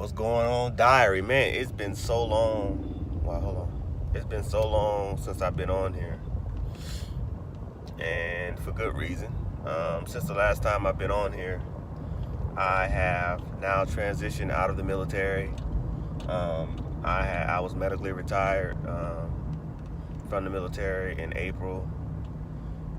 What's going on, diary? Man, it's been so long. Wow, hold on. It's been so long since I've been on here, and for good reason. Since the last time I've been on here, I have now transitioned out of the military. I was medically retired from the military in April,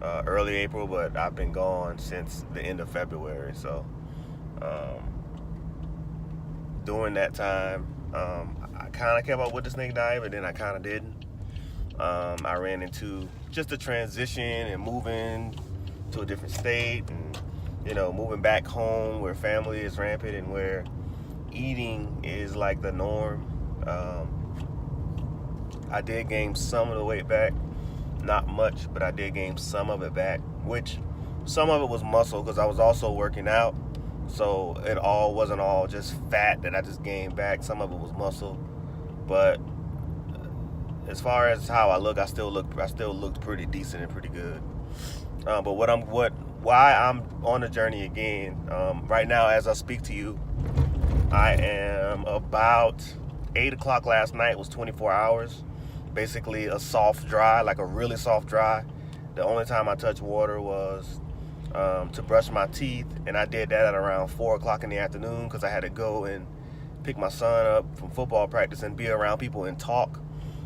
early April, but I've been gone since the end of February. So um, during that time, I kind of kept up with the snake dive, but then I kind of didn't. I ran into just the transition and moving to a different state, and moving back home where family is rampant and where eating is like the norm. I did gain some of the weight back, not much, but I did gain some of it back, which some of it was muscle because I was also working out. So it all wasn't all just fat that I just gained back. Some of it was muscle, but as far as how I look, I still looked pretty decent and pretty good. But why I'm on the journey again right now as I speak to you, I am about 8 o'clock last night was 24 hours, basically a soft dry, like a really soft dry. The only time I touched water was to brush my teeth, and I did that at around 4 o'clock in the afternoon because I had to go and pick my son up from football practice and be around people and talk.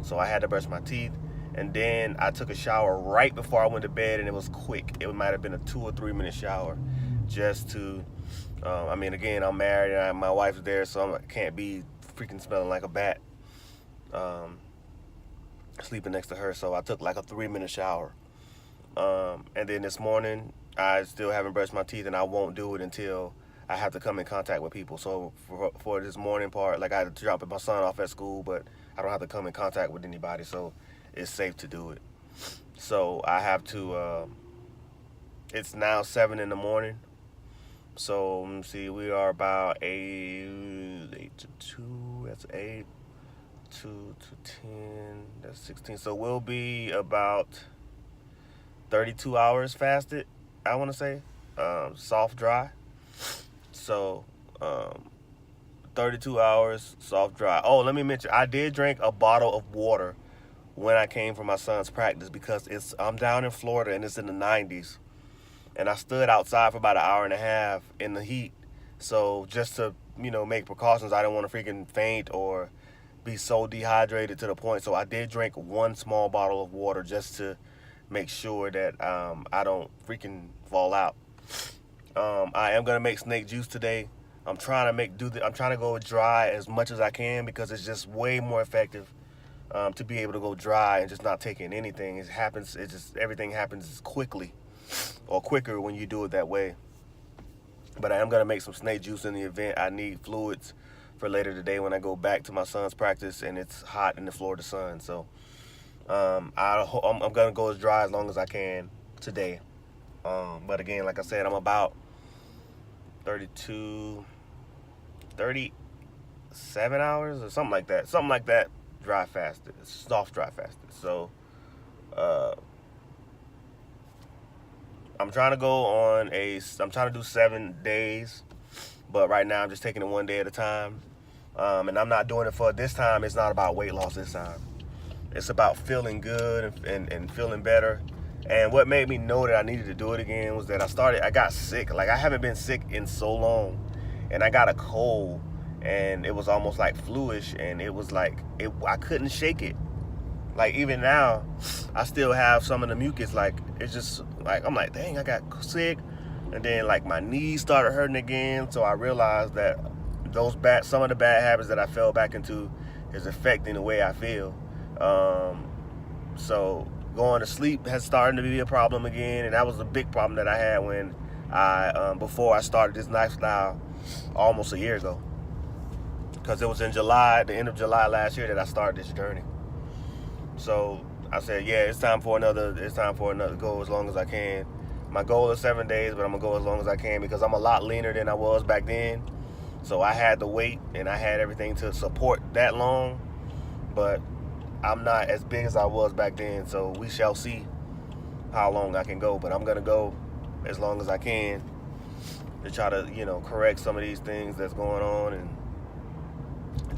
So I had to brush my teeth, and then I took a shower right before I went to bed, and it was quick. It might have been a 2 or 3 minute shower, just to. Again, I'm married and my wife's there, so I can't be freaking smelling like a bat, sleeping next to her. So I took like a 3 minute shower, and then this morning I still haven't brushed my teeth, and I won't do it until I have to come in contact with people. So for this morning part, like I had to drop my son off at school, but I don't have to come in contact with anybody, so it's safe to do it. So I have to. It's now 7 in the morning. So let me see, we are about 8 to 2. That's 8, 2 to 10. That's 16. So we'll be about 32 hours fasted, I want to say, soft dry. So 32 hours soft dry. Oh, let me mention, I did drink a bottle of water when I came from my son's practice because I'm down in Florida and it's in the 90s. And I stood outside for about an hour and a half in the heat. So just to, make precautions, I didn't want to freaking faint or be so dehydrated to the point. So I did drink one small bottle of water just to make sure that I don't freaking fall out. I am gonna make snake juice today. I'm trying to go dry as much as I can because it's just way more effective to be able to go dry and just not taking anything. Everything happens quickly or quicker when you do it that way. But I am gonna make some snake juice in the event I need fluids for later today when I go back to my son's practice and it's hot in the Florida sun. So I'm gonna go as dry as long as I can today. But again, like I said, I'm about 37 hours or something like that. Dry fasted, soft dry fasted. So I'm trying to do 7 days, but right now I'm just taking it one day at a time. And I'm not doing it for this time. It's not about weight loss this time. It's about feeling good and feeling better. And what made me know that I needed to do it again was that I got sick. Like I haven't been sick in so long, and I got a cold, and it was almost like flu-ish, and it was like, I couldn't shake it. Like even now, I still have some of the mucus. Like it's just like I'm like, dang, I got sick, and then like my knees started hurting again. So I realized that some of the bad habits that I fell back into is affecting the way I feel. So going to sleep has started to be a problem again, and that was a big problem that I had when before I started this lifestyle almost a year ago, because it was in July, the end of July last year, that I started this journey. So I said, yeah, it's time for another go as long as I can. My goal is 7 days, but I'm gonna go as long as I can because I'm a lot leaner than I was back then. So I had the weight and I had everything to support that long, but I'm not as big as I was back then. So we shall see how long I can go, but I'm gonna go as long as I can to try to, correct some of these things that's going on and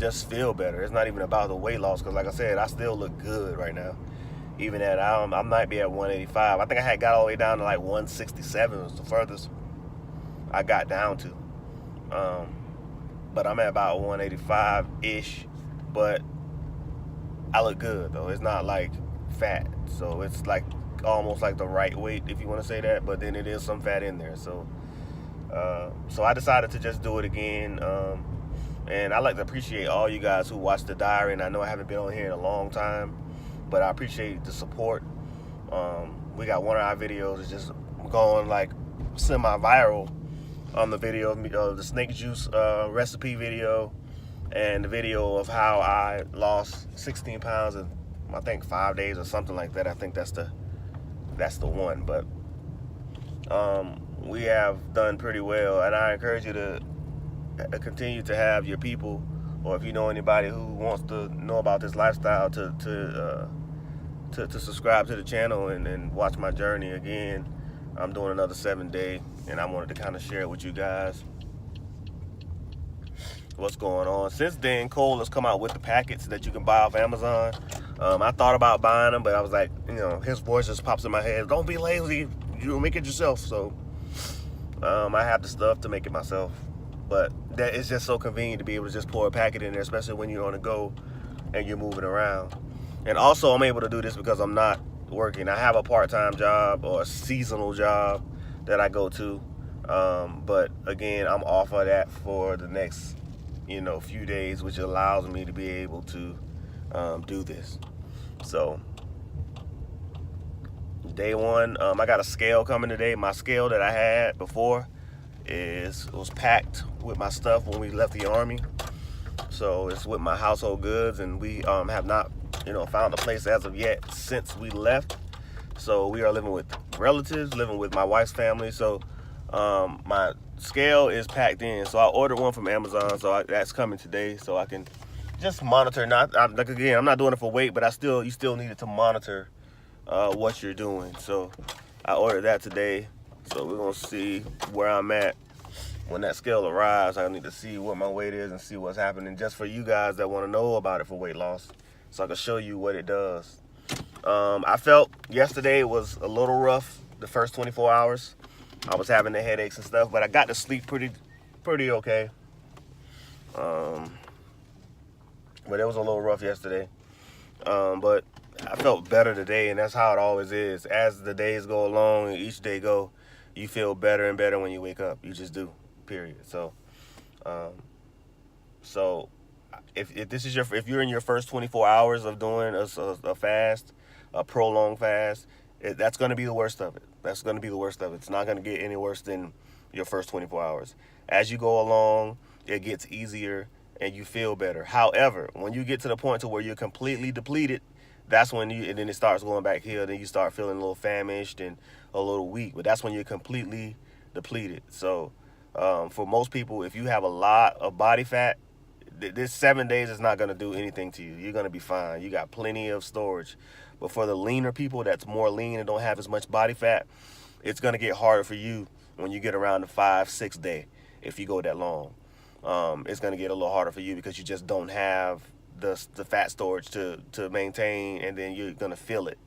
just feel better. It's not even about the weight loss, because like I said, I still look good right now. Even at I might be at 185. I think I had got all the way down to like 167 was the furthest I got down to. But I'm at about 185 ish. But I look good though. It's not like fat, so it's like almost like the right weight, if you want to say that. But then it is some fat in there. So I decided to just do it again. And I like to appreciate all you guys who watch the diary. And I know I haven't been on here in a long time, but I appreciate the support. We got one of our videos is just going like semi-viral on the video of the snake juice recipe video, and the video of how I lost 16 pounds in I think 5 days or something like that. I think that's the one. But we have done pretty well, and I encourage you to continue to have your people, or if you know anybody who wants to know about this lifestyle, to subscribe to the channel and watch my journey. Again, I'm doing another 7-day, and I wanted to kind of share it with you guys what's going on. Since then, Cole has come out with the packets that you can buy off Amazon. I thought about buying them, but I was like, his voice just pops in my head. Don't be lazy. You make it yourself. So I have the stuff to make it myself. But that it's just so convenient to be able to just pour a packet in there, especially when you're on the go and you're moving around. And also, I'm able to do this because I'm not working. I have a part-time job or a seasonal job that I go to. But again, I'm off of that for the next, few days, which allows me to be able to do this. So day one, I got a scale coming today. My scale that I had before was packed with my stuff when we left the Army. So it's with my household goods, and we have not found a place as of yet since we left. So we are living with relatives, living with my wife's family. So my scale is packed in. So I ordered one from Amazon. So that's coming today, so I can just monitor. I'm not doing it for weight, but you still need it to monitor what you're doing. So I ordered that today. So we're gonna see where I'm at when that scale arrives. I need to see what my weight is and see what's happening, just for you guys that want to know about it for weight loss, so I can show you what it does. I felt yesterday was a little rough. The first 24 hours, I was having the headaches and stuff, but I got to sleep pretty okay. But it was a little rough yesterday. But I felt better today, and that's how it always is. As the days go along and each day go, you feel better and better when you wake up. You just do, period. So if you're in your first 24 hours of doing a fast, a prolonged fast, that's going to be the worst of it. That's going to be the worst of it. It's not going to get any worse than your first 24 hours. As you go along, it gets easier and you feel better. However, when you get to the point to where you're completely depleted, that's when and then it starts going back here. Then you start feeling a little famished and a little weak. But that's when you're completely depleted. So for most people, if you have a lot of body fat, this 7 days is not going to do anything to you. You're going to be fine. You got plenty of storage. But for the leaner people that's more lean and don't have as much body fat, it's going to get harder for you when you get around the 5-6 day. If you go that long, it's going to get a little harder for you because you just don't have the fat storage to maintain, and then you're going to feel it.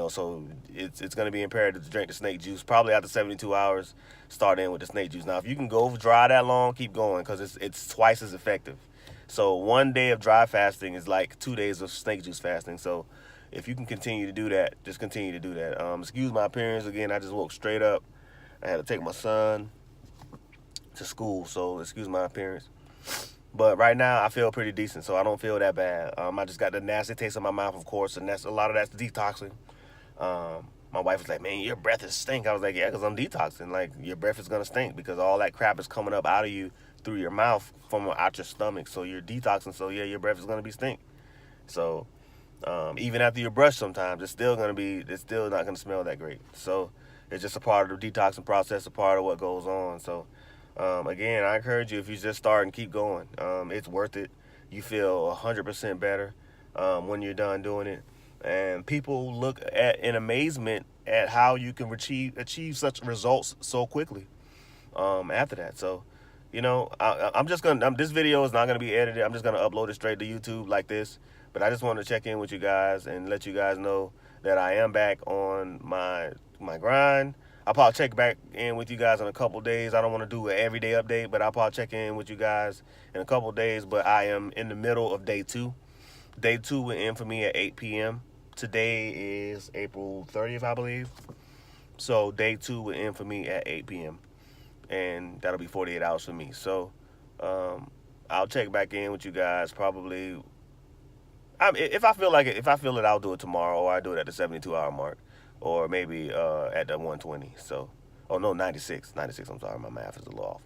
So it's going to be imperative to drink the snake juice. Probably after 72 hours, start in with the snake juice. Now, if you can go dry that long, keep going, because it's twice as effective. So 1 day of dry fasting is like 2 days of snake juice fasting. So if you can continue to do that, just continue to do that. Excuse my appearance. Again, I just woke straight up. I had to take my son to school, so excuse my appearance. But right now, I feel pretty decent, so I don't feel that bad. I just got the nasty taste in my mouth, of course, and a lot of that's detoxing. My wife was like, man, your breath is stink. I was like, yeah, because I'm detoxing. Like, your breath is going to stink because all that crap is coming up out of you through your mouth from out your stomach. So you're detoxing, so yeah, your breath is going to be stink. So even after you brush sometimes, it's still not going to smell that great. So it's just a part of the detoxing process, a part of what goes on. So again, I encourage you, if you just start and keep going, it's worth it. You feel 100% better when you're done doing it. And people look at in amazement at how you can achieve such results so quickly after that. So You know, I'm just gonna. This video is not gonna be edited. I'm just gonna upload it straight to YouTube like this. But I just wanted to check in with you guys and let you guys know that I am back on my grind. I'll probably check back in with you guys in a couple days. I don't want to do an everyday update, but I'll probably check in with you guys in a couple days. But I am in the middle of day 2. Day 2 will end for me at 8 p.m. Today is April 30th, I believe. So day 2 will end for me at 8 p.m. and that'll be 48 hours for me. So I'll check back in with you guys probably. If I feel like it, if I feel it, I'll do it tomorrow, or I do it at the 72-hour mark, or maybe at the 120. So, oh no, 96, 96. I'm sorry, my math is a little off.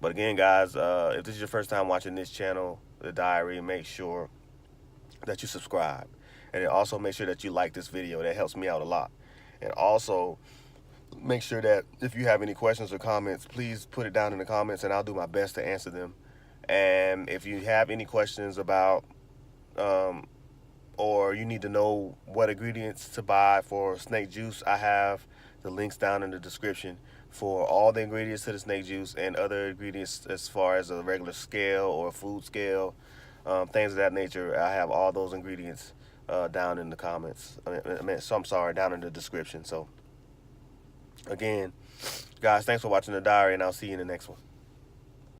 But again, guys, if this is your first time watching this channel, The Diary, make sure that you subscribe, and then also make sure that you like this video. That helps me out a lot. And also make sure that if you have any questions or comments, please put it down in the comments, and I'll do my best to answer them. And if you have any questions about or you need to know what ingredients to buy for snake juice, I have the links down in the description for all the ingredients to the snake juice and other ingredients as far as a regular scale or a food scale, things of that nature. I have all those ingredients down in the comments. I'm sorry, down in the description. So again, guys, thanks for watching The Diary, and I'll see you in the next one.